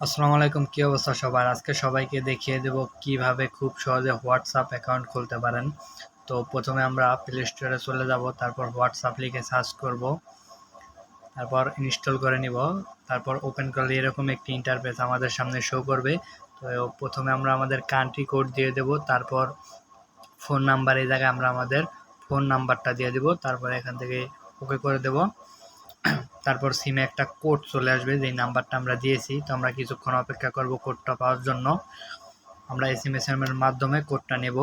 আসসালামু আলাইকুম, কি অবস্থা সবার? আজকে সবাইকে দেখিয়ে দেব কিভাবে খুব সহজে হোয়াটসঅ্যাপ অ্যাকাউন্ট খুলতে পারেন। তো প্রথমে আমরা প্লে স্টোরে চলে যাব, তারপর হোয়াটসঅ্যাপ লিখে সার্চ করব, তারপর ইনস্টল করে নিব, তারপর ওপেন করলে এরকম একটি ইন্টারফেস আমাদের সামনে শো করবে। তো প্রথমে আমরা আমাদের কান্ট্রি কোড দিয়ে দেব, তারপর ফোন নাম্বার, এই জায়গায় আমরা আমাদের ফোন নাম্বারটা দিয়ে দেব, তারপর এখান থেকে ওকে করে দেব। তারপর সিমে একটা কোড চলে আসবে, যেই নাম্বারটা আমরা দিয়েছি। তো আমরা কিছুক্ষণ অপেক্ষা করব কোডটা পাওয়ার জন্য। আমরা এসএমএস এর মাধ্যমে কোডটা নেব।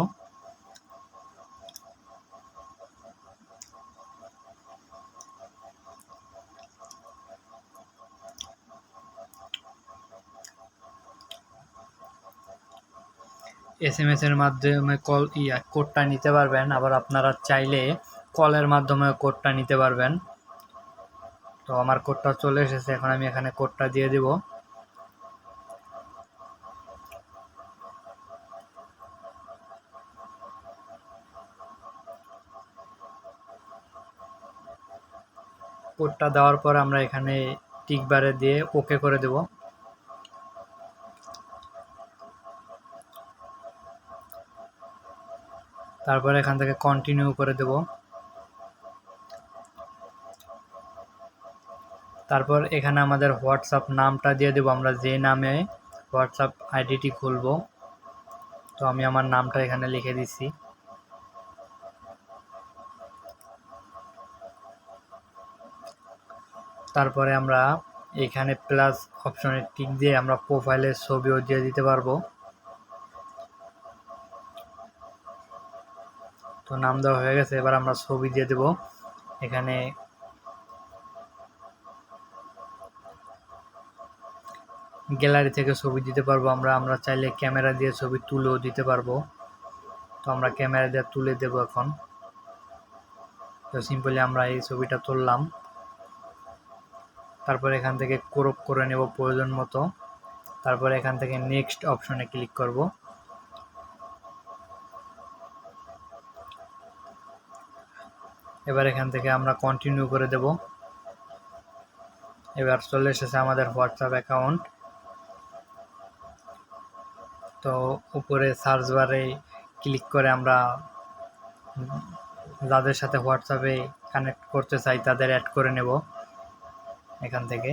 এসএমএস এর মাধ্যমে কোডটা নিতে পারবেন, আবার আপনারা চাইলে কলের মাধ্যমে কোডটা নিতে পারবেন। তো আমার কোডটা চলে এসেছে, এখন আমি এখানে কোডটা দিয়ে দিব। কোডটা দেওয়ার পর আমরা এখানে টিকবারে দিয়ে ওকে করে দেব। তারপর এখান থেকে কন্টিনিউ করে দেব। তারপর এখানে আমাদের হোয়াটসঅ্যাপ নামটা দিয়ে দেব, আমরা যে নামে হোয়াটসঅ্যাপ আইডিটি খুলব। তো আমি আমার নামটা এখানে লিখে দিচ্ছি। তারপরে আমরা এখানে প্লাস অপশনে টিক দিয়ে আমরা প্রোফাইলের ছবিও দিয়ে দিতে পারবো। তো নাম দেওয়া হয়ে গেছে, এবার আমরা ছবি দিয়ে দেব। এখানে গ্যালারি থেকে ছবি দিতে পারবো, আমরা চাইলে ক্যামেরা দিয়ে ছবি তুলেও দিতে পারবো। তো আমরা ক্যামেরা দিয়ে তুলে দেব এখন। তো সিম্পলি আমরা এই ছবিটা তুললাম। তারপর এখান থেকে ক্রপ করে নেব প্রয়োজন মতো। তারপর এখান থেকে নেক্সট অপশনে ক্লিক করব। এবার এখান থেকে আমরা কন্টিনিউ করে দেব। এবার চলে এসেছে আমাদের হোয়াটসঅ্যাপ অ্যাকাউন্ট। তো উপরে সার্চ বারে ক্লিক করে আমরা যাদের সাথে হোয়াটসঅ্যাপে কানেক্ট করতে চাই তাদের অ্যাড করে নেব এখান থেকে।